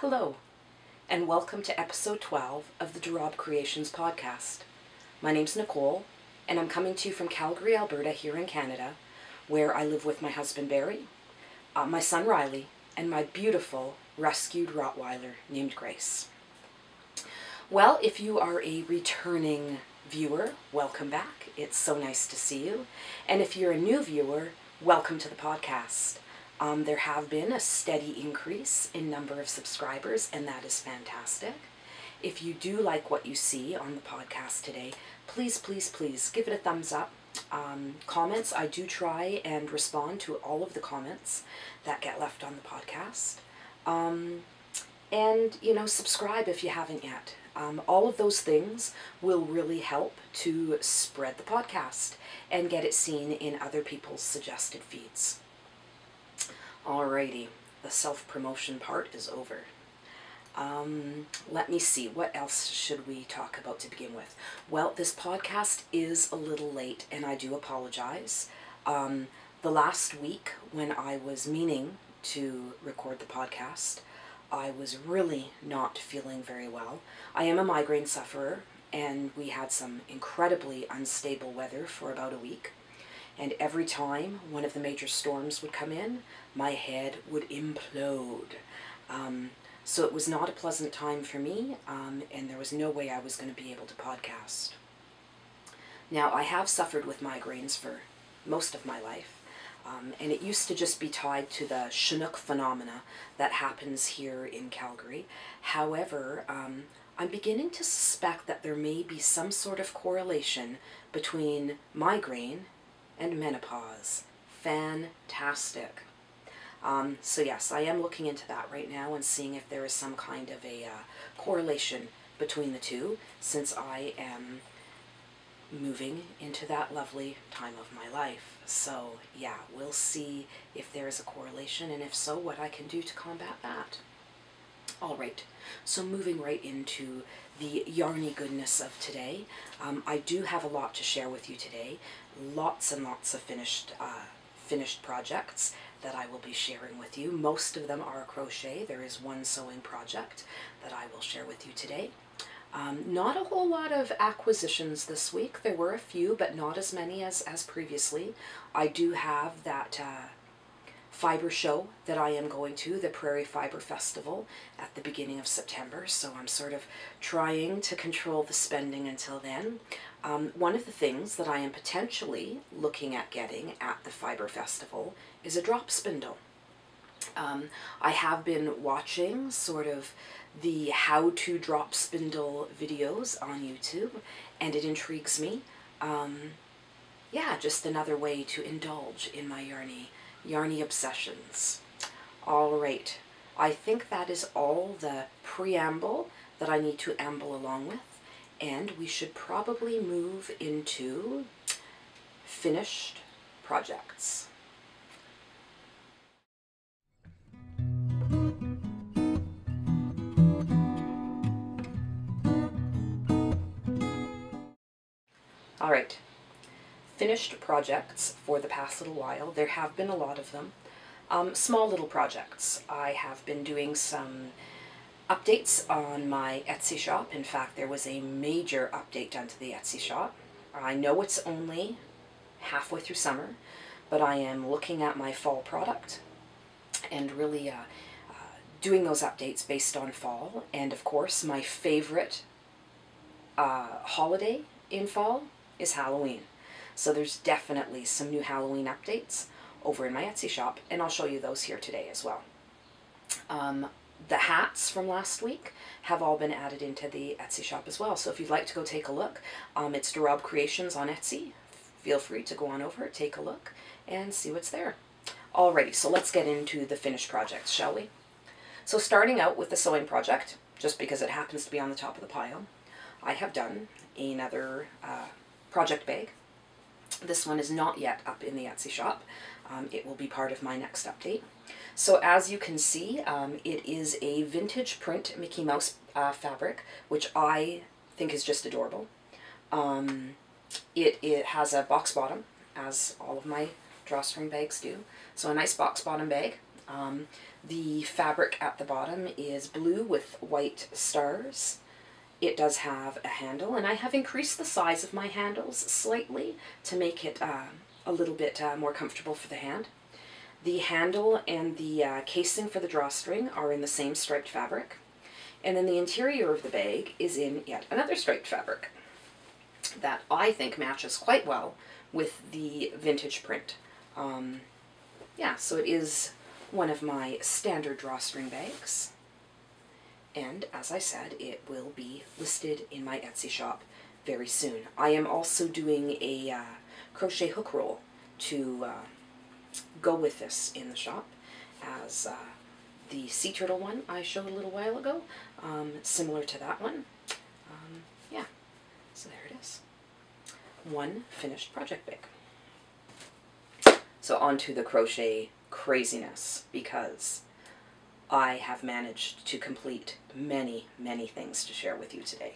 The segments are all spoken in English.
Hello, and welcome to episode 12 of the Rabe Creations podcast. My name's Nicole, and I'm coming to you from Calgary, Alberta, here in Canada, where I live with my husband Barry, my son Riley, and my beautiful rescued Rottweiler named Grace. Well, if you are a returning viewer, welcome back. It's so nice to see you. And if you're a new viewer, welcome to the podcast. There have been a steady increase in number of subscribers, and that is fantastic. If you do like what you see on the podcast today, please give it a thumbs up. Comments, I do try and respond to all of the comments that get left on the podcast. And, subscribe if you haven't yet. All of those things will really help to spread the podcast and get it seen in other people's suggested feeds. Alrighty, the self-promotion part is over. Let me see, what else should we talk about to begin with? Well, this podcast is a little late, and I do apologize. The last week when I was meaning to record the podcast, I was really not feeling very well. I am a migraine sufferer, and we had some incredibly unstable weather for about a week. And every time one of the major storms would come in, my head would implode. So it was not a pleasant time for me, and there was no way I was going to be able to podcast. Now, I have suffered with migraines for most of my life, and it used to just be tied to the Chinook phenomena that happens here in Calgary. However, I'm beginning to suspect that there may be some sort of correlation between migraine and menopause. Fantastic. So yes, I am looking into that right now and seeing if there is some kind of a correlation between the two, since I am moving into that lovely time of my life. So yeah, we'll see if there is a correlation, and if so, what I can do to combat that. Alright, so moving right into the yarny goodness of today. I do have a lot to share with you today. Lots and lots of finished projects that I will be sharing with you. Most of them are crochet. There is one sewing project that I will share with you today. Not a whole lot of acquisitions this week. There were a few, but not as many as previously. I do have that fiber show that I am going to, the Prairie Fiber Festival, at the beginning of September, so I'm sort of trying to control the spending until then. One of the things that I am potentially looking at getting at the Fiber Festival is a drop spindle. I have been watching sort of the how to drop spindle videos on YouTube, and it intrigues me. Yeah, just another way to indulge in my yarny obsessions. Alright, I think that is all the preamble that I need to amble along with, and we should probably move into finished projects. Alright, finished projects for the past little while. There have been a lot of them. Small little projects. I have been doing some updates on my Etsy shop. In fact, there was a major update done to the Etsy shop. I know it's only halfway through summer, but I am looking at my fall product and really doing those updates based on fall. And of course, my favorite holiday in fall is Halloween. So there's definitely some new Halloween updates over in my Etsy shop, and I'll show you those here today as well. The hats from last week have all been added into the Etsy shop as well, so if you'd like to go take a look, it's Rabe Creations on Etsy. Feel free to go on over, take a look, and see what's there. Alrighty, so let's get into the finished projects, shall we? So starting out with the sewing project, just because it happens to be on the top of the pile, I have done another project bag. This one is not yet up in the Etsy shop. It will be part of my next update. So as you can see, it is a vintage print Mickey Mouse fabric, which I think is just adorable. It has a box bottom, as all of my drawstring bags do. So a nice box bottom bag. The fabric at the bottom is blue with white stars. It does have a handle, and I have increased the size of my handles slightly to make it a little bit more comfortable for the hand. The handle and the casing for the drawstring are in the same striped fabric, and then the interior of the bag is in yet another striped fabric that I think matches quite well with the vintage print. Yeah, so it is one of my standard drawstring bags, and as I said, it will be listed in my Etsy shop very soon. I am also doing a crochet hook roll to go with this in the shop, as the sea turtle one I showed a little while ago, similar to that one. Yeah, so there it is. One finished project bag. So on to the crochet craziness, because I have managed to complete many, many things to share with you today.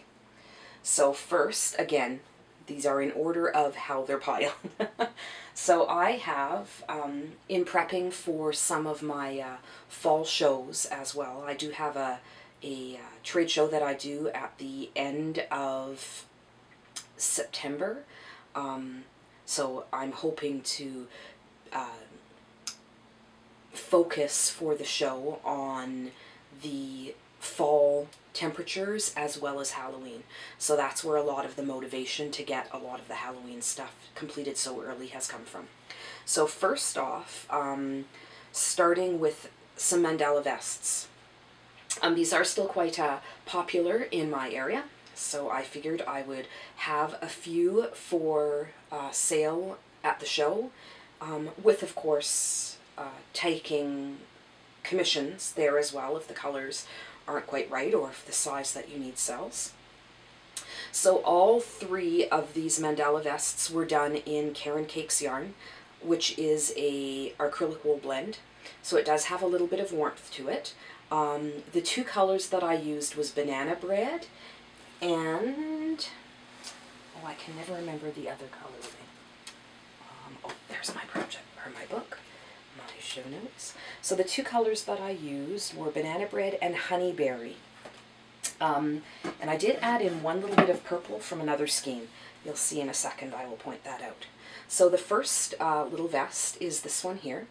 So first, again, these are in order of how they're piled. So I have, in prepping for some of my fall shows as well, I do have a trade show that I do at the end of September. So I'm hoping to focus for the show on the fall temperatures as well as Halloween. So that's where a lot of the motivation to get a lot of the Halloween stuff completed so early has come from. So first off, starting with some mandala vests. These are still quite popular in my area, so I figured I would have a few for sale at the show, with of course taking commissions there as well if the colors aren't quite right or if the size that you need sells. So all three of these mandala vests were done in Karen Cakes yarn, which is a acrylic wool blend, so it does have a little bit of warmth to it. The two colors that I used was banana bread and, oh, I can never remember the other color. Oh, there's my project, or my book, my show notes. So the two colors that I used were banana bread and honeyberry. And I did add in one little bit of purple from another skein. You'll see in a second, I will point that out. So the first little vest is this one here.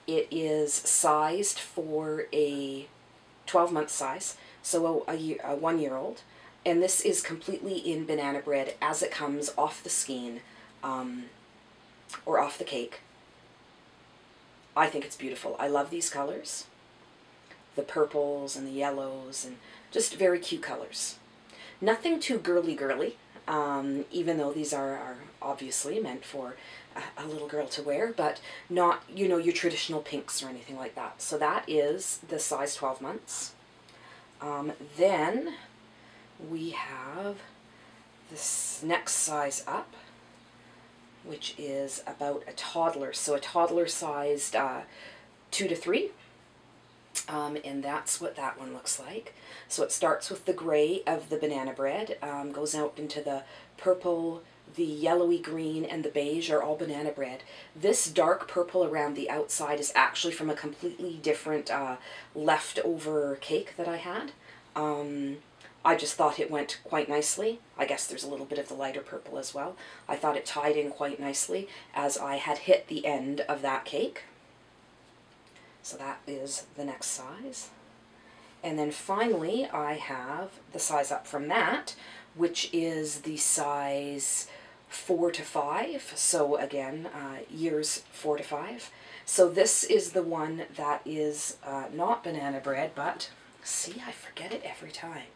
It is sized for a 12-month size, so a 1-year-old. And this is completely in banana bread as it comes off the skein, or off the cake. I think it's beautiful. I love these colors. The purples and the yellows, and just very cute colors. Nothing too girly, even though these are obviously meant for a little girl to wear, but not, you know, your traditional pinks or anything like that. So that is the size 12 months. Then we have this next size up, which is about a toddler. So a toddler sized 2 to 3. And that's what that one looks like. So it starts with the gray of the banana bread, goes out into the purple, the yellowy green, and the beige are all banana bread. This dark purple around the outside is actually from a completely different leftover cake that I had. I just thought it went quite nicely. I guess there's a little bit of the lighter purple as well. I thought it tied in quite nicely as I had hit the end of that cake. So that is the next size. And then finally I have the size up from that, which is the size 4 to 5. So again, years 4 to 5. So this is the one that is not banana bread, but see, I forget it every time.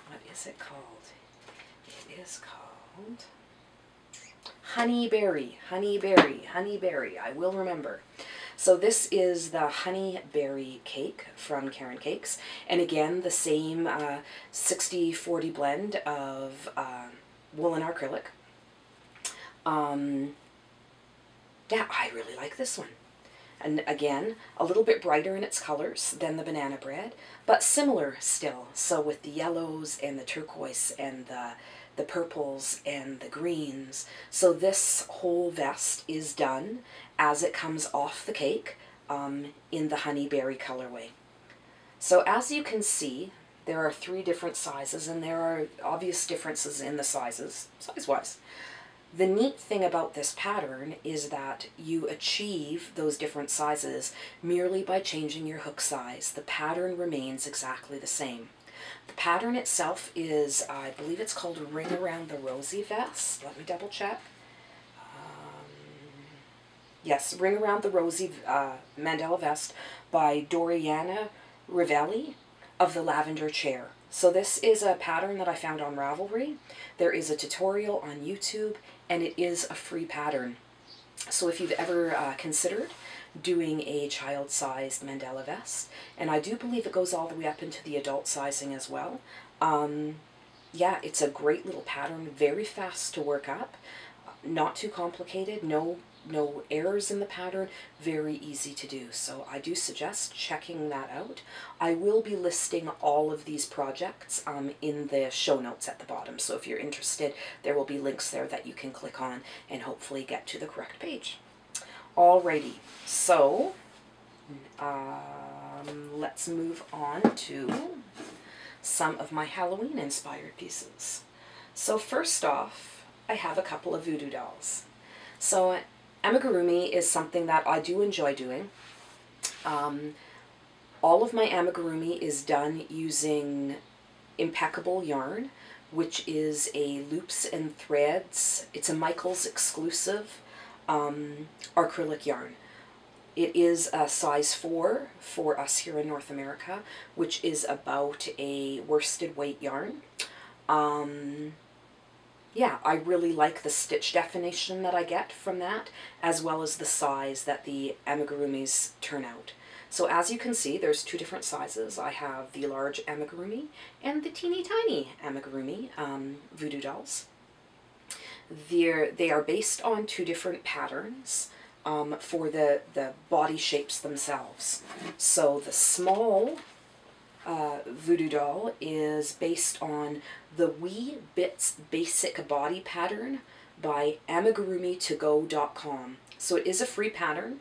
What is it called? It is called honeyberry, honeyberry, honeyberry. I will remember. So this is the honeyberry cake from Karen Cakes, and again the same 60-40 blend of wool and acrylic. Yeah, I really like this one. And again, a little bit brighter in its colors than the banana bread, but similar still. So with the yellows and the turquoise and the purples and the greens. So this whole vest is done as it comes off the cake. in the honeyberry colorway. So as you can see, there are 3 different sizes, and there are obvious differences in the sizes, size-wise. The neat thing about this pattern is that you achieve those different sizes merely by changing your hook size. The pattern remains exactly the same. The pattern itself is, I believe it's called Ring Around the Rosy Vest. Let me double check. Yes, Ring Around the Rosy Mandala Vest by Doriana Rivelli of the Lavender Chair. So this is a pattern that I found on Ravelry. There is a tutorial on YouTube, and it is a free pattern. So if you've ever considered doing a child-sized mandala vest, and I do believe it goes all the way up into the adult sizing as well, yeah, it's a great little pattern, very fast to work up, not too complicated, no errors in the pattern, very easy to do. So I do suggest checking that out. I will be listing all of these projects in the show notes at the bottom. So if you're interested, there will be links there that you can click on and hopefully get to the correct page. Alrighty, so let's move on to some of my Halloween inspired pieces. So first off, I have a couple of voodoo dolls. So amigurumi is something that I do enjoy doing. All of my amigurumi is done using impeccable yarn, which is a loops and threads. It's a Michaels exclusive acrylic yarn. It is a size 4 for us here in North America, which is about a worsted weight yarn. Yeah, I really like the stitch definition that I get from that, as well as the size that the amigurumis turn out. So as you can see, there's 2 different sizes. I have the large amigurumi and the teeny tiny amigurumi voodoo dolls. They are based on 2 different patterns for the body shapes themselves. So the small voodoo doll is based on the Wee Bits Basic Body Pattern by amigurumitogo.com. So it is a free pattern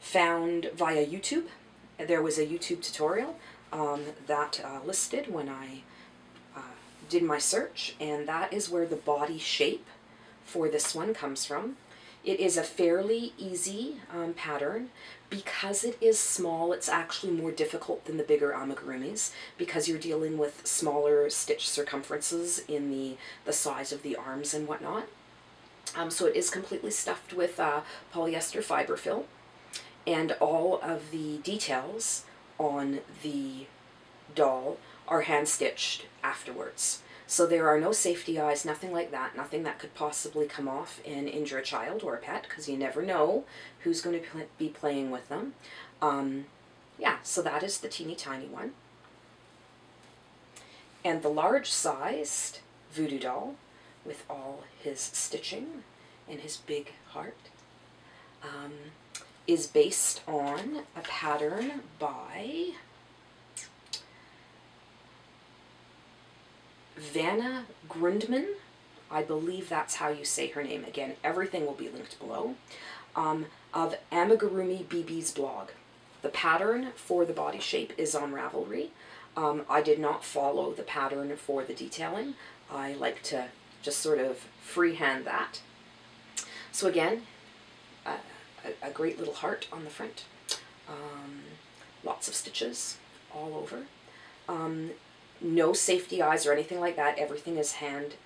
found via YouTube. There was a YouTube tutorial that listed when I did my search, and that is where the body shape for this one comes from. It is a fairly easy pattern. Because it is small, it's actually more difficult than the bigger amigurumis because you're dealing with smaller stitch circumferences in the size of the arms and whatnot. So it is completely stuffed with polyester fiber fill, and all of the details on the doll are hand stitched afterwards. So there are no safety eyes, nothing like that, nothing that could possibly come off and injure a child or a pet, because you never know who's going to be playing with them. Yeah, so that is the teeny tiny one. And the large sized voodoo doll with all his stitching and his big heart is based on a pattern by Vanna Grundman. I believe that's how you say her name. Again, everything will be linked below. Of Amigurumi BB's blog. The pattern for the body shape is on Ravelry. I did not follow the pattern for the detailing. I like to just sort of freehand that. So again, a great little heart on the front. Lots of stitches all over. No safety eyes or anything like that. Everything is hand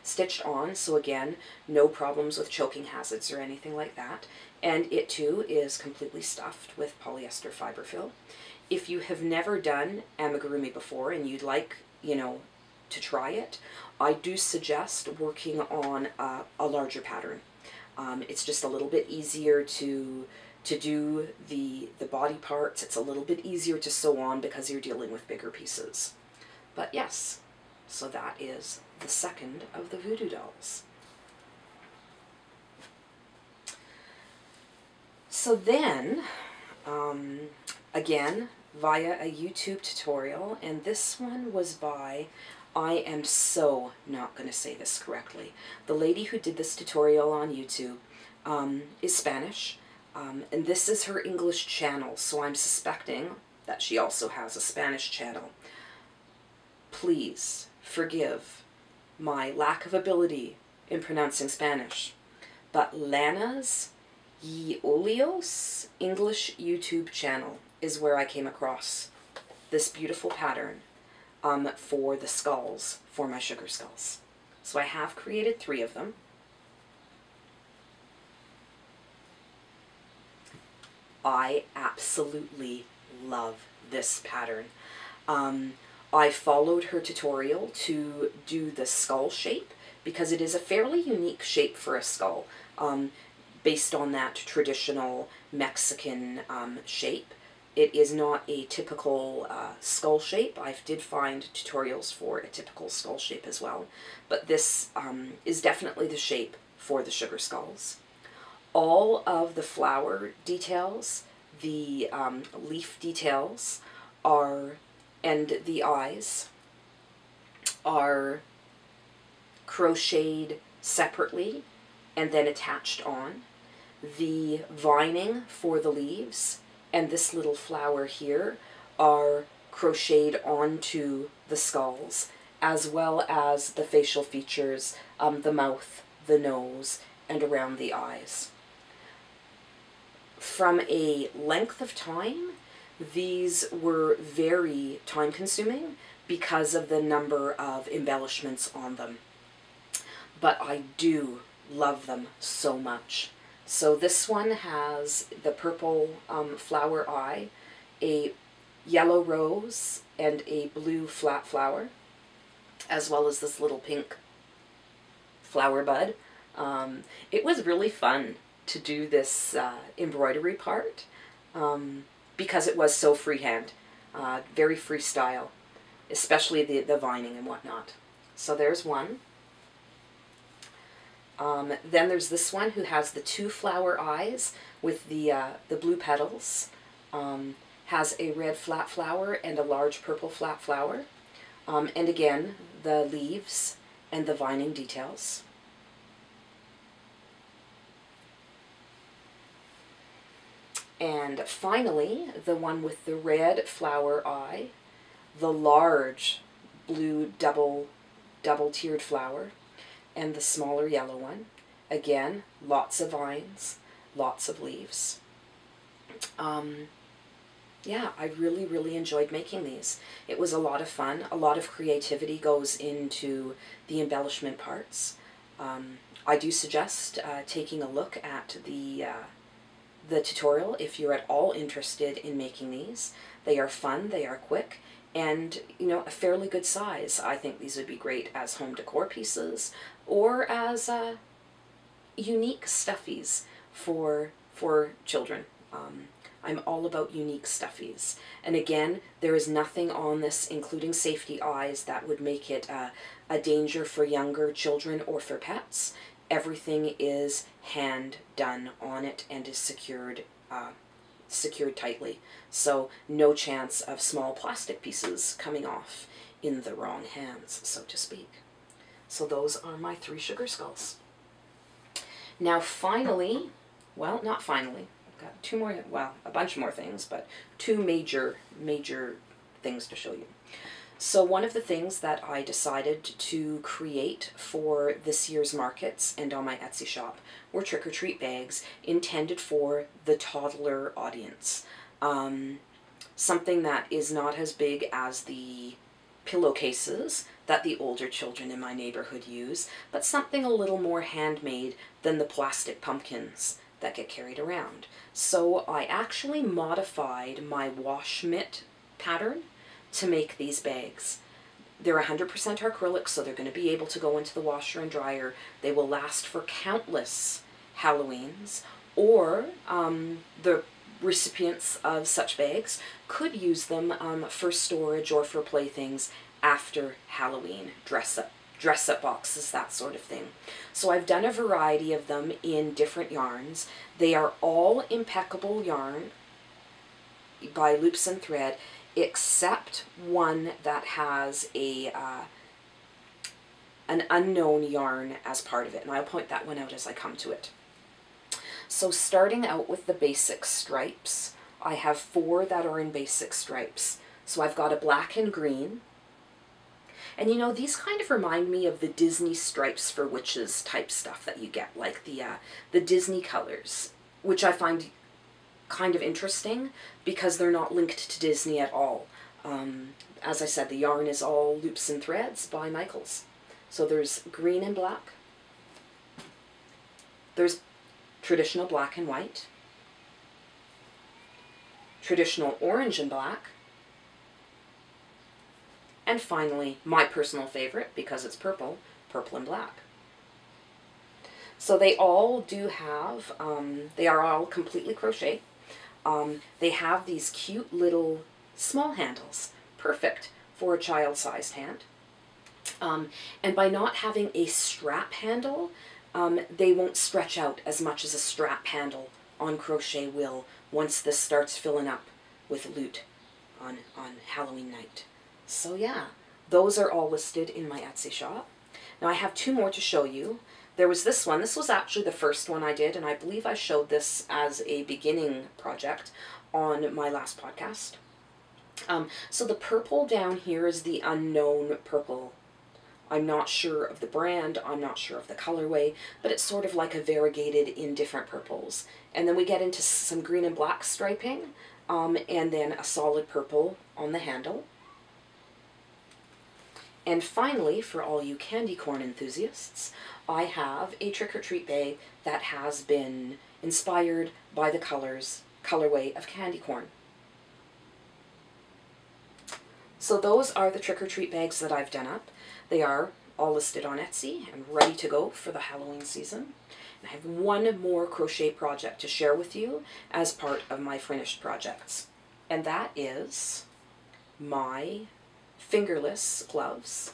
stitched on, so again, no problems with choking hazards or anything like that. And it too is completely stuffed with polyester fiber fill. If you have never done amigurumi before and you'd like, to try it, I do suggest working on a larger pattern. It's just a little bit easier to do the body parts. It's a little bit easier to sew on because you're dealing with bigger pieces. But yes, so that is the second of the voodoo dolls. So then, again, via a YouTube tutorial, and this one was by, I am so not going to say this correctly. The lady who did this tutorial on YouTube is Spanish. And this is her English channel, so I'm suspecting that she also has a Spanish channel. Please forgive my lack of ability in pronouncing Spanish, but Lana's Yiolios English YouTube channel is where I came across this beautiful pattern for the skulls, for my sugar skulls. So I have created 3 of them. I absolutely love this pattern. I followed her tutorial to do the skull shape because it is a fairly unique shape for a skull, based on that traditional Mexican shape. It is not a typical skull shape. I did find tutorials for a typical skull shape as well, but this is definitely the shape for the sugar skulls. All of the flower details, the leaf details and the eyes are crocheted separately and then attached on. The vining for the leaves and this little flower here are crocheted onto the skulls, as well as the facial features, the mouth, the nose, and around the eyes. From a length of time, these were very time-consuming because of the number of embellishments on them. But I do love them so much. So this one has the purple flower eye, a yellow rose, and a blue flat flower, as well as this little pink flower bud. It was really fun to do this embroidery part because it was so freehand, very freestyle, especially the vining and whatnot. So there's one. Then there's this one who has the 2 flower eyes with the blue petals, has a red flat flower and a large purple flat flower, and again the leaves and the vining details. And finally, the one with the red flower eye, the large blue double-tiered flower, and the smaller yellow one. Again, lots of vines, lots of leaves. Yeah, I really enjoyed making these. It was a lot of fun. A lot of creativity goes into the embellishment parts. I do suggest taking a look at the tutorial if you're at all interested in making these. They are fun, they are quick, and a fairly good size. I think these would be great as home decor pieces or as unique stuffies for children. I'm all about unique stuffies. And again, there is nothing on this, including safety eyes, that would make it a danger for younger children or for pets. Everything is hand done on it and is secured tightly. So no chance of small plastic pieces coming off in the wrong hands, so to speak. So those are my 3 sugar skulls. Now finally, well, not finally, I've got 2 more, well, a bunch more things, but 2 major things to show you. So one of the things that I decided to create for this year's markets and on my Etsy shop were trick-or-treat bags intended for the toddler audience. Something that is not as big as the pillowcases that the older children in my neighborhood use, but something a little more handmade than the plastic pumpkins that get carried around. So I actually modified my wash mitt pattern to make these bags. They're 100% acrylic, so they're going to be able to go into the washer and dryer. They will last for countless Halloweens, or the recipients of such bags could use them for storage or for playthings after Halloween, dress up boxes, that sort of thing. So I've done a variety of them in different yarns. They are all impeccable yarn by Loops and Thread, except one that has an unknown yarn as part of it, and I'll point that one out as I come to it. So starting out with the basic stripes, I have 4 that are in basic stripes. So I've got a black and green. And you know, these kind of remind me of the Disney stripes for witches type stuff that you get, like the Disney colors, which I find kind of interesting because they're not linked to Disney at all. As I said, the yarn is all Loops and Threads by Michaels. So there's green and black. There's traditional black and white. Traditional orange and black. And finally, my personal favorite, because it's purple, purple and black. So they all do have, they are all completely crochet. They have these cute little small handles, perfect for a child-sized hand. And by not having a strap handle, they won't stretch out as much as a strap handle on crochet will once this starts filling up with loot on Halloween night. So yeah, those are all listed in my Etsy shop. Now I have 2 more to show you. There was this one. This was actually the first one I did, and I believe I showed this as a beginning project on my last podcast. So the purple down here is the unknown purple. I'm not sure of the brand, I'm not sure of the colorway, but it's sort of like a variegated in different purples. And then we get into some green and black striping, and then a solid purple on the handle. And finally, for all you candy corn enthusiasts, I have a trick-or-treat bag that has been inspired by the colorway of candy corn. So those are the trick-or-treat bags that I've done up. They are all listed on Etsy and ready to go for the Halloween season. And I have 1 more crochet project to share with you as part of my finished projects. And that is my fingerless gloves.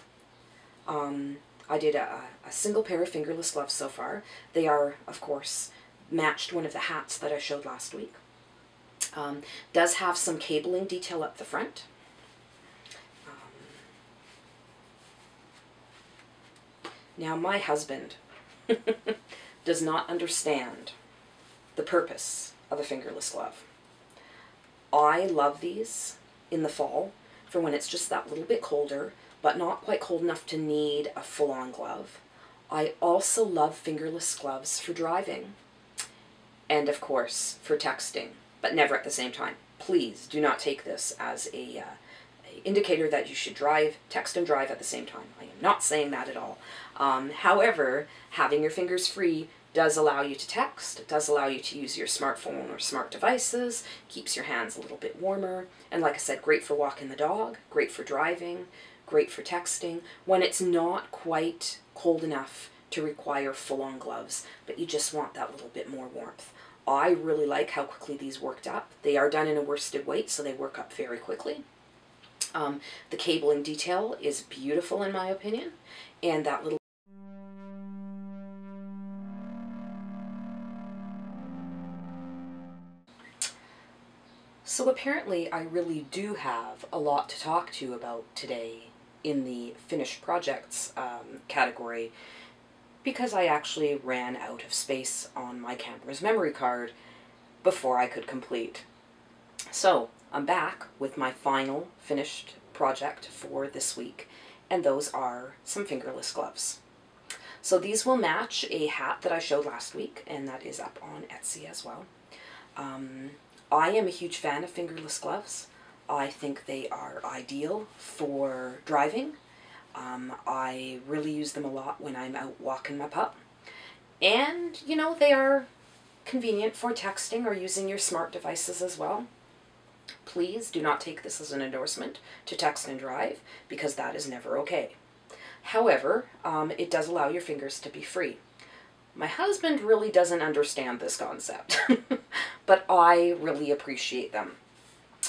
I did a single pair of fingerless gloves so far. They are, of course, matched one of the hats that I showed last week. Does have some cabling detail up the front. Now my husband does not understand the purpose of a fingerless glove. I love these in the fall for when it's just that little bit colder, but not quite cold enough to need a full-on glove. I also love fingerless gloves for driving and, of course, for texting, but never at the same time. Please do not take this as a indicator that you should text and drive at the same time. I am not saying that at all. However, having your fingers free does allow you to text, it does allow you to use your smartphone or smart devices, keeps your hands a little bit warmer, and like I said, great for walking the dog, great for driving, great for texting, when it's not quite cold enough to require full-on gloves, but you just want that little bit more warmth. I really like how quickly these worked up. They are done in a worsted weight, so they work up very quickly. The cabling detail is beautiful in my opinion, and that little So apparently I really do have a lot to talk to you about today in the finished projects category, because I actually ran out of space on my camera's memory card before I could complete. So I'm back with my final finished project for this week, and those are some fingerless gloves. So these will match a hat that I showed last week, and that is up on Etsy as well. I am a huge fan of fingerless gloves. I think they are ideal for driving. I really use them a lot when I'm out walking my pup. And, you know, they are convenient for texting or using your smart devices as well. Please do not take this as an endorsement to text and drive, because that is never okay. However, it does allow your fingers to be free. My husband really doesn't understand this concept, but I really appreciate them.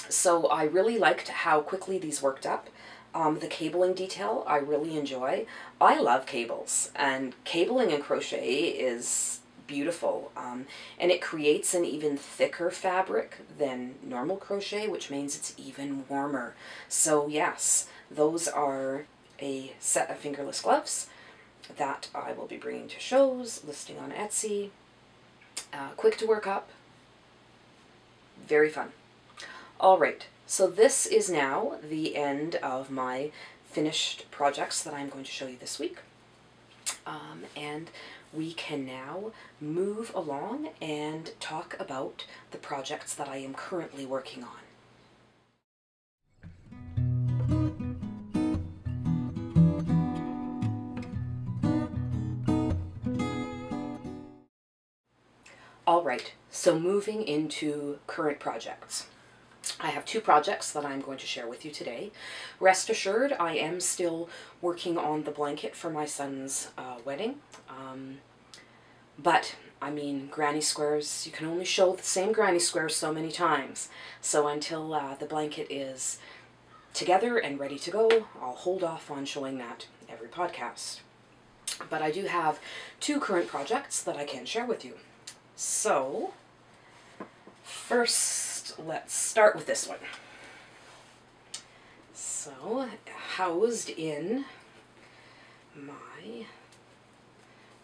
So I really liked how quickly these worked up. The cabling detail I really enjoy. I love cables, and cabling in crochet is beautiful, and it creates an even thicker fabric than normal crochet, which means it's even warmer. So yes, those are a set of fingerless gloves that I will be bringing to shows, listing on Etsy, Quick to work up, very fun. All right, so this is now the end of my finished projects that I'm going to show you this week. And we can now move along and talk about the projects that I am currently working on. All right, so moving into current projects. I have two projects that I'm going to share with you today. Rest assured, I am still working on the blanket for my son's wedding. But, I mean, granny squares, you can only show the same granny squares so many times. So until the blanket is together and ready to go, I'll hold off on showing that every podcast. But I do have two current projects that I can share with you. So, first, let's start with this one. So, housed in my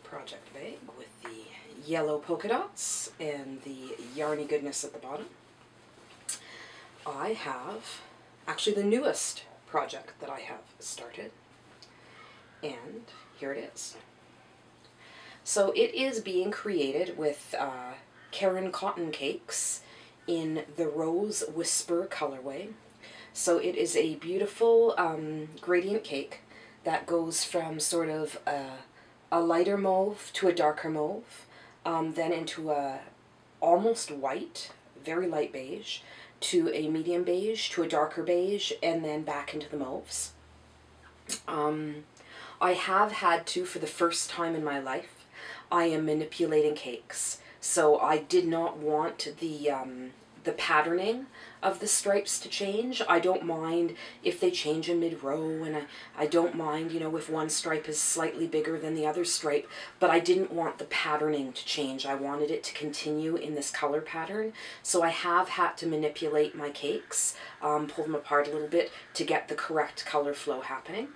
project bag with the yellow polka dots and the yarny goodness at the bottom, I have actually the newest project that I have started, and here it is. So it is being created with Karen cotton cakes in the Rose Whisper colorway. So it is a beautiful gradient cake that goes from sort of a lighter mauve to a darker mauve, then into a almost white, very light beige, to a medium beige, to a darker beige, and then back into the mauves. I have had to, for the first time in my life, I am manipulating cakes. So I did not want the patterning of the stripes to change. I don't mind if they change in mid-row, and I don't mind, you know, if one stripe is slightly bigger than the other stripe, but I didn't want the patterning to change. I wanted it to continue in this color pattern. So I have had to manipulate my cakes, pull them apart a little bit to get the correct color flow happening.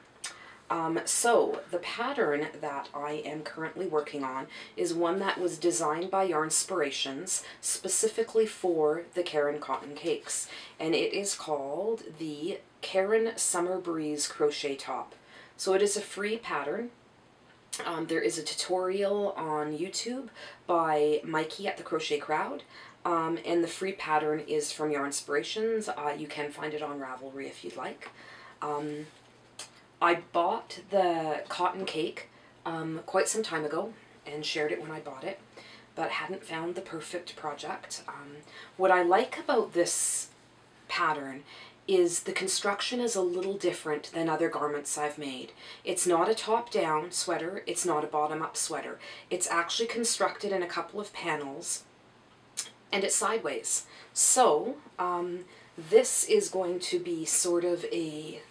So the pattern that I am currently working on is one that was designed by Yarnspirations specifically for the Karen cotton cakes, and it is called the Karen Summer Breeze Crochet Top. So it is a free pattern. There is a tutorial on YouTube by Mikey at the Crochet Crowd, and the free pattern is from Yarnspirations. You can find it on Ravelry if you'd like. I bought the cotton cake quite some time ago and shared it when I bought it, but hadn't found the perfect project. What I like about this pattern is the construction is a little different than other garments I've made. It's not a top-down sweater, it's not a bottom-up sweater. It's actually constructed in a couple of panels, and it's sideways. So this is going to be sort of a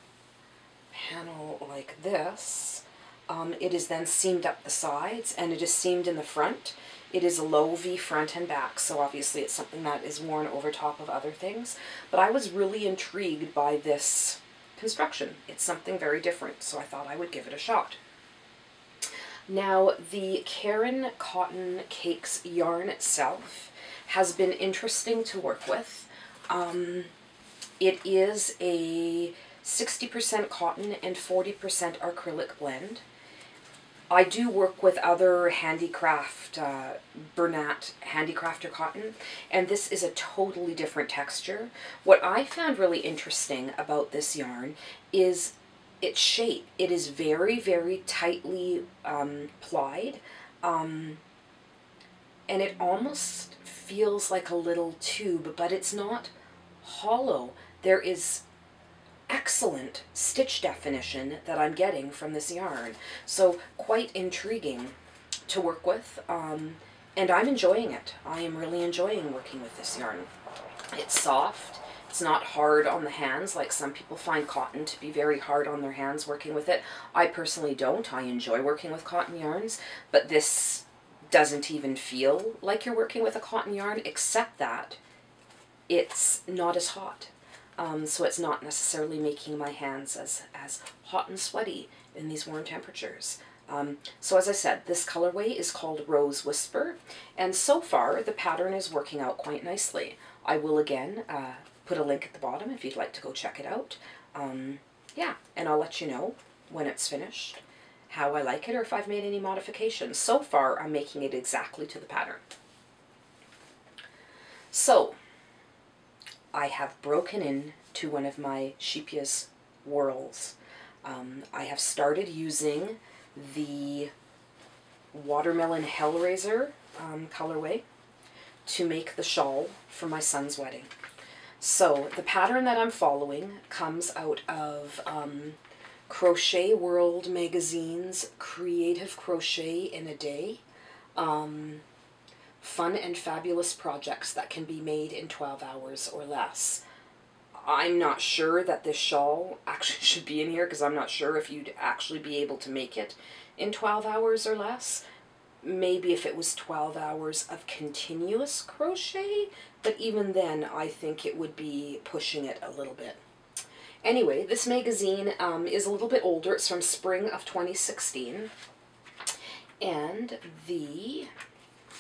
panel like this. It is then seamed up the sides, and it is seamed in the front. It is a low V front and back, so obviously it's something that is worn over top of other things. But I was really intrigued by this construction. It's something very different, so I thought I would give it a shot. Now, the Karen Cotton Cakes yarn itself has been interesting to work with. It is a 60% cotton and 40% acrylic blend. I do work with other handicraft, Bernat handicrafter cotton, and this is a totally different texture. What I found really interesting about this yarn is its shape. It is very, very tightly plied, and it almost feels like a little tube, but it's not hollow. There is excellent stitch definition that I'm getting from this yarn. So quite intriguing to work with, and I'm enjoying it. I am really enjoying working with this yarn. It's soft. It's not hard on the hands like some people find cotton to be very hard on their hands working with it. I personally don't. I enjoy working with cotton yarns, but this doesn't even feel like you're working with a cotton yarn, except that it's not as hot. So it's not necessarily making my hands as hot and sweaty in these warm temperatures. So as I said, this colorway is called Rose Whisper, and so far the pattern is working out quite nicely. I will again put a link at the bottom if you'd like to go check it out. Yeah, and I'll let you know when it's finished, how I like it, or if I've made any modifications. So far, I'm making it exactly to the pattern. So, I have broken into one of my Sheepia's whorls. I have started using the Watermelon Hellraiser colorway to make the shawl for my son's wedding. So the pattern that I'm following comes out of Crochet World magazine's Creative Crochet in a Day. Fun and fabulous projects that can be made in 12 hours or less. I'm not sure that this shawl actually should be in here because I'm not sure if you'd actually be able to make it in 12 hours or less. Maybe if it was 12 hours of continuous crochet, but even then I think it would be pushing it a little bit. Anyway, this magazine is a little bit older. It's from spring of 2016. And the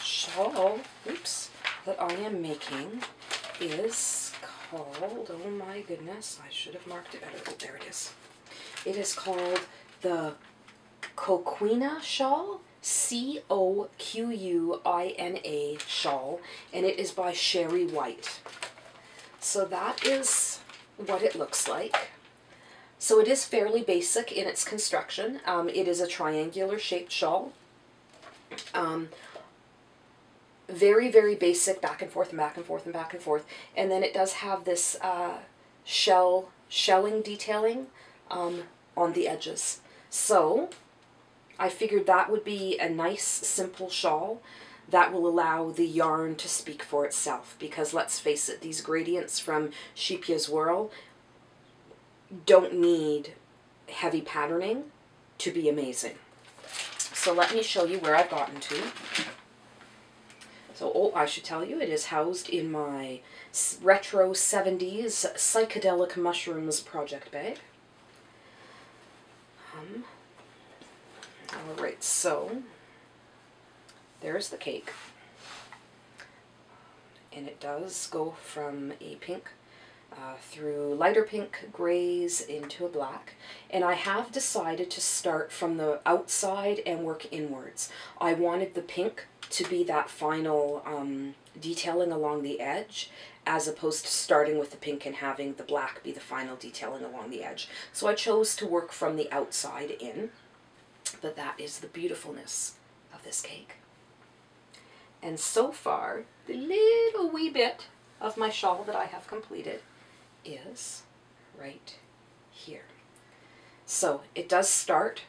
shawl, oops, that I am making is called, oh my goodness, I should have marked it better. Oh, there it is. It is called the Coquina shawl, C-O-Q-U-I-N-A shawl, and it is by Sherry White. So that is what it looks like. So it is fairly basic in its construction. It is a triangular shaped shawl. Very, very basic, back and forth and back and forth and back and forth. And then it does have this shelling detailing on the edges. So I figured that would be a nice, simple shawl that will allow the yarn to speak for itself. Because let's face it, these gradients from Sheepia's Whirl don't need heavy patterning to be amazing. So let me show you where I've gotten to. So, oh, I should tell you, it is housed in my retro 70s psychedelic mushrooms project bag. Alright, so there's the cake. And it does go from a pink through lighter pink grays into a black. And I have decided to start from the outside and work inwards. I wanted the pink to be that final detailing along the edge, as opposed to starting with the pink and having the black be the final detailing along the edge. So I chose to work from the outside in, but that is the beautifulness of this cake. And so far, the little wee bit of my shawl that I have completed is right here. So it does start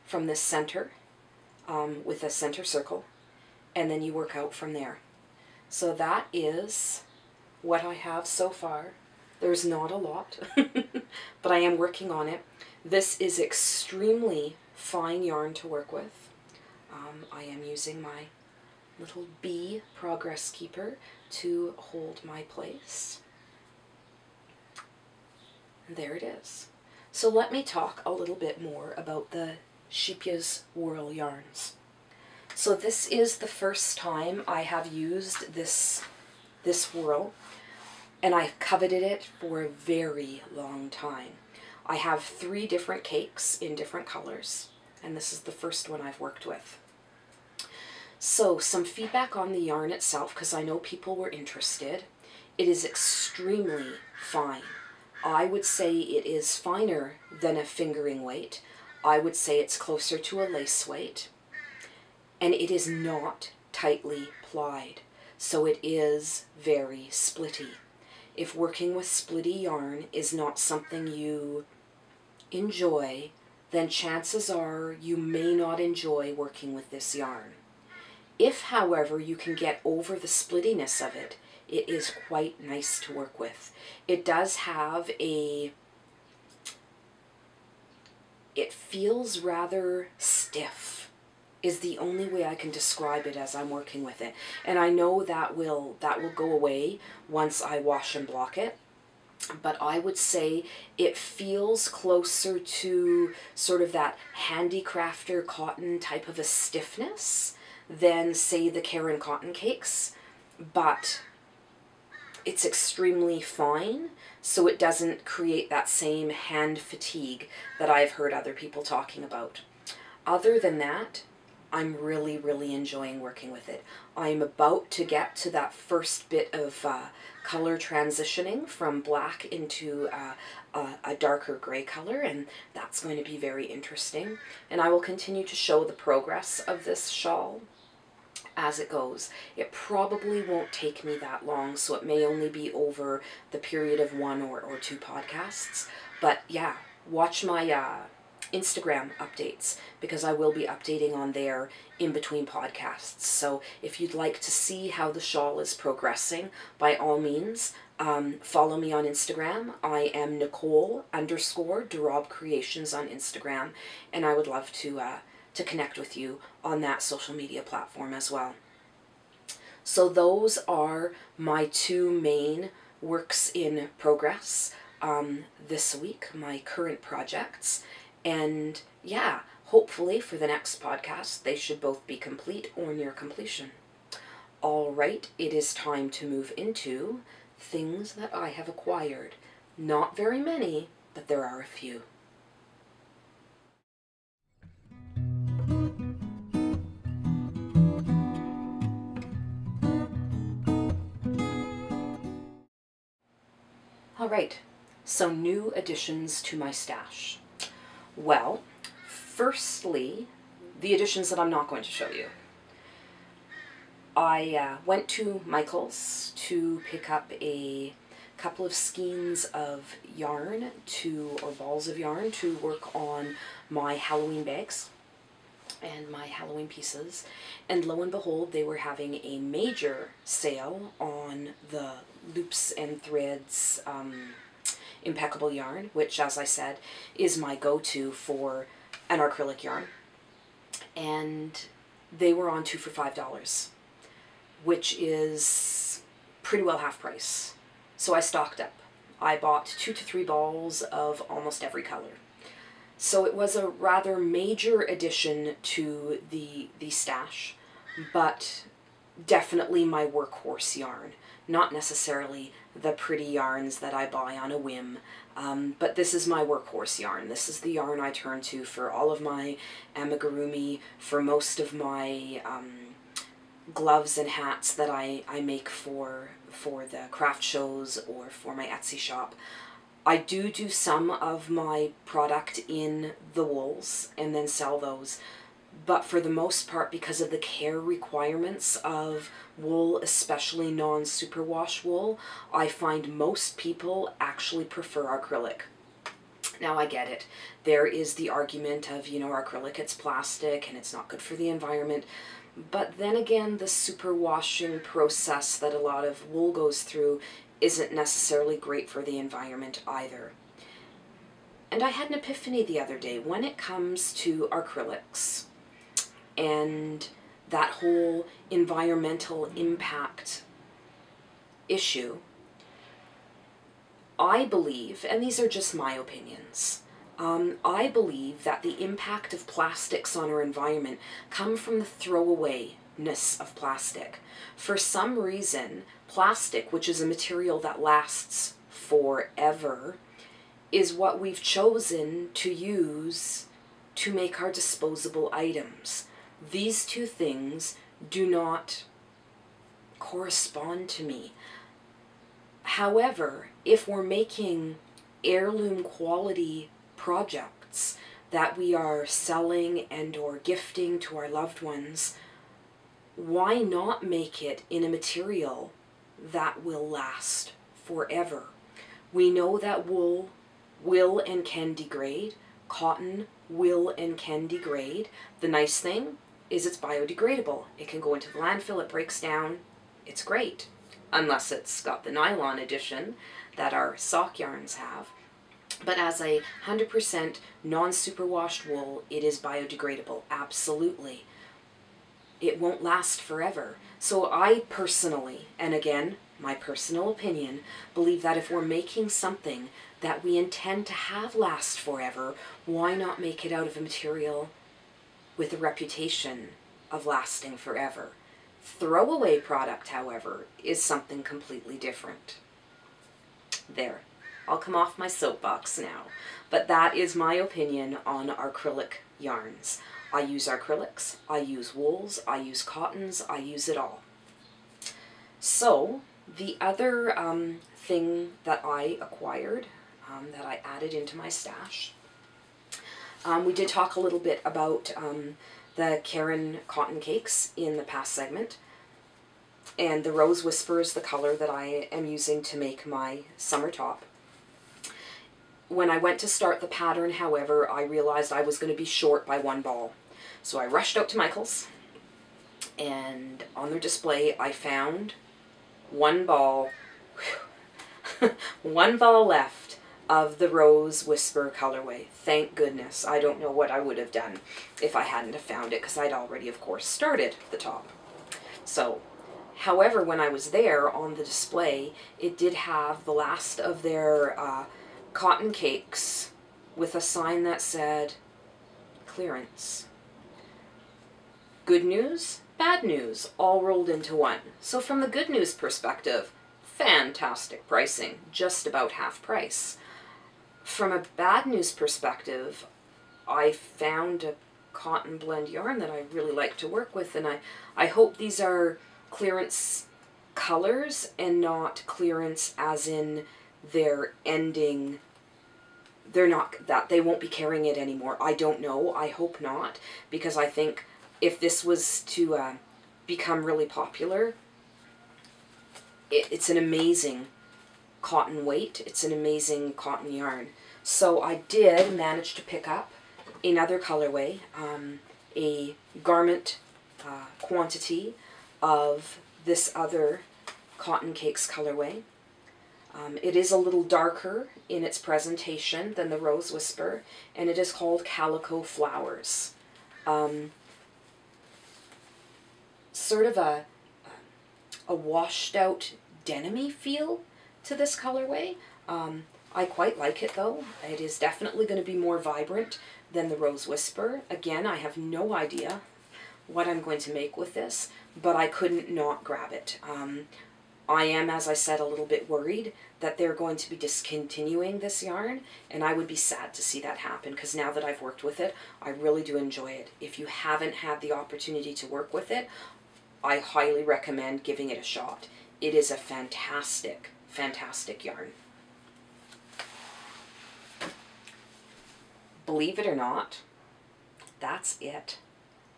from this center with a center circle, and then you work out from there. So that is what I have so far. There's not a lot, but I am working on it. This is extremely fine yarn to work with. I am using my little bee progress keeper to hold my place. And there it is. So let me talk a little bit more about the Sheepia's Whirl yarns. So this is the first time I have used this whirl, and I've coveted it for a very long time. I have 3 different cakes in different colors, and this is the first one I've worked with. So some feedback on the yarn itself, because I know people were interested. It is extremely fine. I would say it is finer than a fingering weight. I would say it's closer to a lace weight. And it is not tightly plied, so it is very splitty. If working with splitty yarn is not something you enjoy, then chances are you may not enjoy working with this yarn. If, however, you can get over the splittiness of it, it is quite nice to work with. It does have it feels rather stiff, is the only way I can describe it as I'm working with it. And I know that will go away once I wash and block it. but I would say it feels closer to sort of that handicrafter cotton type of a stiffness than, say, the Karen cotton cakes, but it's extremely fine, so it doesn't create that same hand fatigue that I've heard other people talking about. Other than that, I'm really, really enjoying working with it. I'm about to get to that first bit of color transitioning from black into a darker gray color, and that's going to be very interesting. And I will continue to show the progress of this shawl as it goes. It probably won't take me that long, so it may only be over the period of 1 or 2 podcasts. But yeah, watch my Instagram updates, because I will be updating on there in between podcasts. So if you'd like to see how the shawl is progressing, by all means, follow me on Instagram. I am Nicole_Rabe Creations on Instagram, and I would love to connect with you on that social media platform as well. So those are my 2 main works in progress this week, my current projects. And yeah, hopefully for the next podcast, they should both be complete or near completion. All right, it is time to move into things that I have acquired. Not very many, but there are a few. All right, so new additions to my stash. Well, firstly, the additions that I'm not going to show you. I went to Michael's to pick up a couple of skeins of yarn or balls of yarn to work on my Halloween bags and my Halloween pieces, and lo and behold, they were having a major sale on the Loops and Threads impeccable yarn, which, as I said, is my go-to for an acrylic yarn. And they were on 2 for $5, which is pretty well half price. So I stocked up. I bought 2 to 3 balls of almost every color. So it was a rather major addition to the stash, but definitely my workhorse yarn. Not necessarily the pretty yarns that I buy on a whim, but this is my workhorse yarn. This is the yarn I turn to for all of my amigurumi, for most of my gloves and hats that I make for the craft shows or for my Etsy shop. I do some of my product in the wools and then sell those, but for the most part, because of the care requirements of wool, especially non-superwash wool, I find most people actually prefer acrylic. Now, I get it. There is the argument of, you know, acrylic, it's plastic and it's not good for the environment. But then again, the superwashing process that a lot of wool goes through isn't necessarily great for the environment either. And I had an epiphany the other day when it comes to acrylics and that whole environmental impact issue. I believe, and these are just my opinions, I believe that the impact of plastics on our environment come from the throwawayness of plastic. For some reason, plastic, which is a material that lasts forever, is what we've chosen to use to make our disposable items. These two things do not correspond to me. However, if we're making heirloom quality projects that we are selling and or gifting to our loved ones, why not make it in a material that will last forever? We know that wool will and can degrade. Cotton will and can degrade. The nice thing is it's biodegradable. It can go into the landfill, it breaks down, it's great. Unless it's got the nylon addition that our sock yarns have. But as a 100% non-superwashed wool, it is biodegradable, absolutely. It won't last forever. So I personally, and again, my personal opinion, believe that if we're making something that we intend to have last forever, why not make it out of a material with a reputation of lasting forever? Throwaway product, however, is something completely different. There, I'll come off my soapbox now. But that is my opinion on acrylic yarns. I use acrylics, I use wools, I use cottons, I use it all. So, the other thing that I acquired, that I added into my stash, we did talk a little bit about the Caron cotton cakes in the past segment. And the Rose Whisper is the color that I am using to make my summer top. When I went to start the pattern, however, I realized I was going to be short by one ball. So I rushed out to Michael's, and on their display I found one ball, one ball left of the Rose Whisper colorway. Thank goodness. I don't know what I would have done if I hadn't have found it, because I'd already, of course, started the top. So, however, when I was there on the display, it did have the last of their cotton cakes with a sign that said clearance. Good news, bad news, all rolled into one. So from the good news perspective, fantastic pricing, just about half price. From a bad news perspective, I found a cotton blend yarn that I really like to work with, and I hope these are clearance colors and not clearance as in they're ending, they're not, that they won't be carrying it anymore. I don't know. I hope not, because I think if this was to become really popular, it's an amazing cotton weight. It's an amazing cotton yarn. So I did manage to pick up another colorway, a garment quantity of this other Cotton Cakes colorway. It is a little darker in its presentation than the Rose Whisper, and it is called Calico Flowers. Sort of a washed out denim-y feel to this colorway. I quite like it though. It is definitely going to be more vibrant than the Rose Whisper. Again, I have no idea what I'm going to make with this, but I couldn't not grab it. I am, as I said, a little bit worried that they're going to be discontinuing this yarn, and I would be sad to see that happen, because now that I've worked with it, I really do enjoy it. If you haven't had the opportunity to work with it, I highly recommend giving it a shot. It is a fantastic, fantastic yarn. Believe it or not, that's it.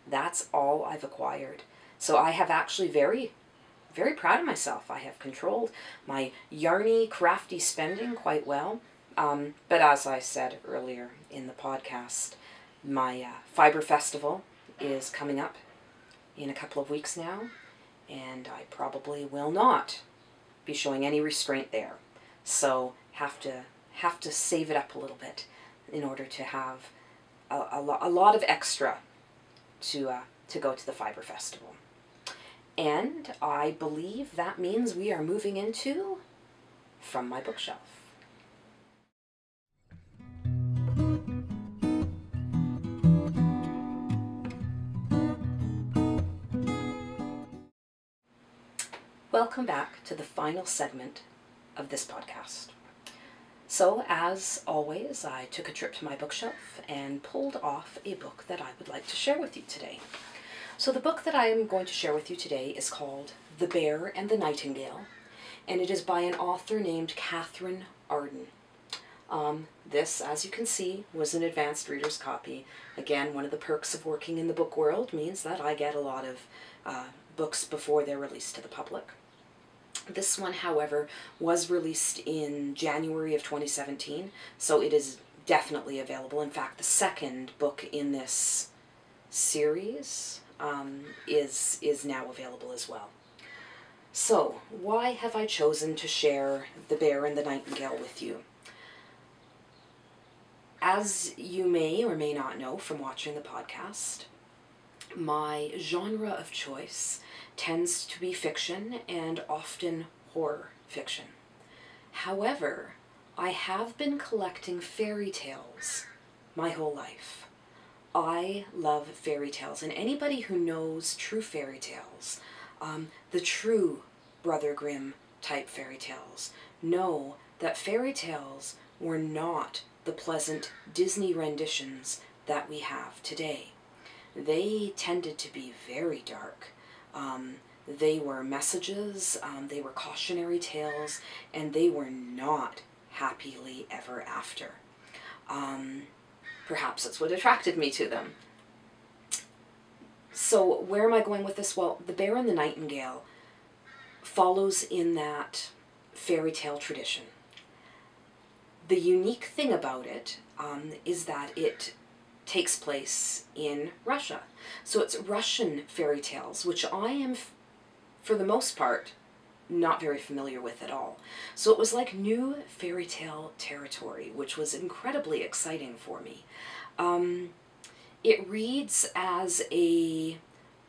That's all I've acquired. So I have actually very proud of myself. I have controlled my yarny, crafty spending quite well. But as I said earlier in the podcast, my Fiber Festival is coming up in a couple of weeks now, and I probably will not be showing any restraint there. So have to save it up a little bit in order to have a lot of extra to go to the Fiber Festival. And I believe that means we are moving into From My Bookshelf. Welcome back to the final segment of this podcast. So, as always, I took a trip to my bookshelf and pulled off a book that I would like to share with you today. So the book that I am going to share with you today is called The Bear and the Nightingale, and it is by an author named Catherine Arden. This, as you can see, was an advanced reader's copy. Again, one of the perks of working in the book world means that I get a lot of books before they're released to the public. This one, however, was released in January of 2017, so it is definitely available. In fact, the second book in this series is now available as well. So, why have I chosen to share The Bear and the Nightingale with you? As you may or may not know from watching the podcast, my genre of choice tends to be fiction and often horror fiction. However, I have been collecting fairy tales my whole life. I love fairy tales, and anybody who knows true fairy tales, the true Brother Grimm type fairy tales, know that fairy tales were not the pleasant Disney renditions that we have today. They tended to be very dark. They were messages, they were cautionary tales, and they were not happily ever after. Perhaps that's what attracted me to them. So where am I going with this? Well, The Bear and the Nightingale follows in that fairy tale tradition. The unique thing about it is that it takes place in Russia. So it's Russian fairy tales, which I am, for the most part, not very familiar with at all. So it was like new fairy tale territory, which was incredibly exciting for me. It reads as a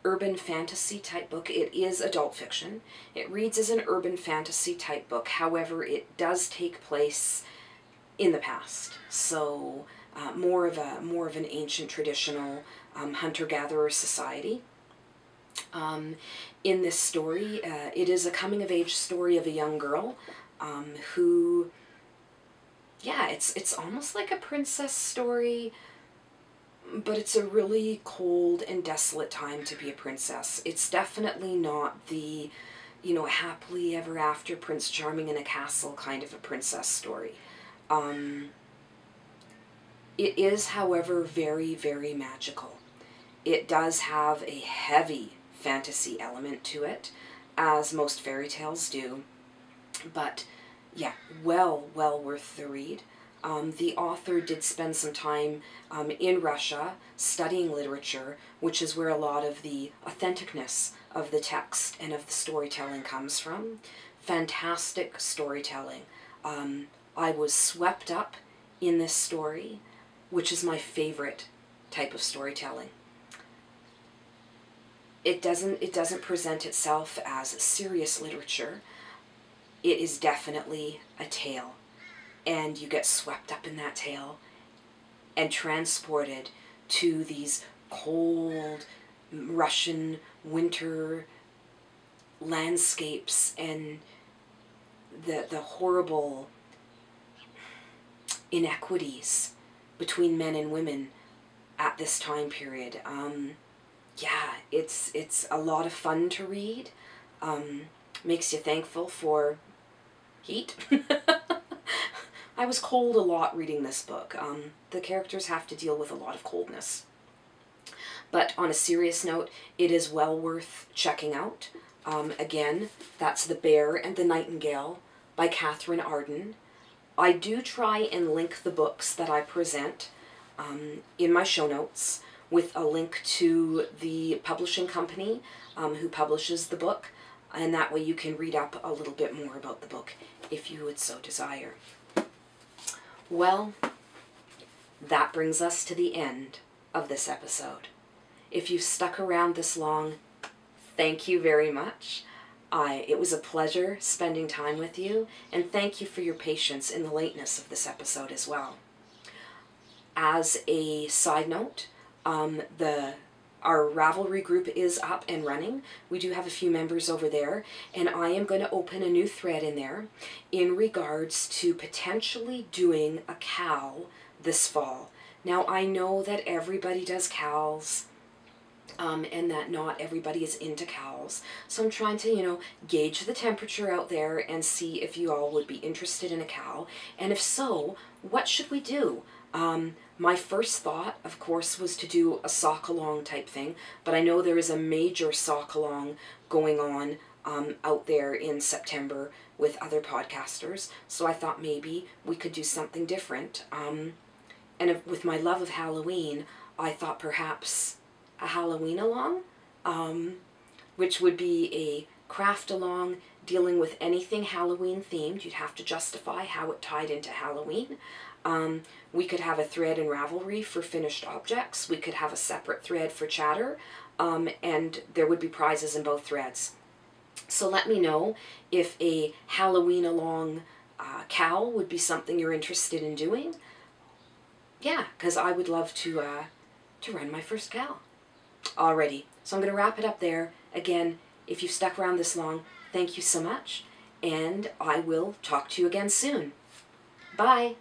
urban fantasy type book. It is adult fiction. It reads as an urban fantasy type book. However, it does take place in the past. So more of an ancient traditional hunter-gatherer society. In this story, it is a coming-of-age story of a young girl who, yeah, it's almost like a princess story, but it's a really cold and desolate time to be a princess. It's definitely not the, you know, happily ever after Prince Charming in a castle kind of a princess story. It is, however, very, very magical. It does have a heavy fantasy element to it, as most fairy tales do, but yeah, well worth the read. The author did spend some time in Russia studying literature, which is where a lot of the authenticness of the text and of the storytelling comes from. Fantastic storytelling. I was swept up in this story, which is my favorite type of storytelling. It doesn't present itself as serious literature. It is definitely a tale, and you get swept up in that tale and transported to these cold Russian winter landscapes and the horrible inequities between men and women at this time period. Yeah, it's a lot of fun to read. Makes you thankful for heat. I was cold a lot reading this book. The characters have to deal with a lot of coldness. But on a serious note, it is well worth checking out. Again, that's The Bear and the Nightingale by Catherine Arden. I do try and link the books that I present in my show notes with a link to the publishing company who publishes the book, and that way you can read up a little bit more about the book if you would so desire. Well, that brings us to the end of this episode. If you've stuck around this long, thank you very much. It was a pleasure spending time with you, and thank you for your patience in the lateness of this episode as well. As a side note, our Ravelry group is up and running. We do have a few members over there, and I am going to open a new thread in there in regards to potentially doing a cowl this fall. Now, I know that everybody does cowls, and that not everybody is into cowls. So I'm trying to, you know, gauge the temperature out there and see if you all would be interested in a cowl. And if so, what should we do? My first thought, of course, was to do a sock-along type thing, but I know there is a major sock-along going on out there in September with other podcasters, so I thought maybe we could do something different. And with my love of Halloween, I thought perhaps a Halloween-along, which would be a craft-along dealing with anything Halloween-themed. You'd have to justify how it tied into Halloween. We could have a thread in Ravelry for finished objects. We could have a separate thread for chatter, and there would be prizes in both threads. So let me know if a Halloween-along cowl would be something you're interested in doing. Yeah, because I would love to run my first cowl. Alrighty, so I'm going to wrap it up there. Again, if you've stuck around this long, thank you so much, and I will talk to you again soon. Bye!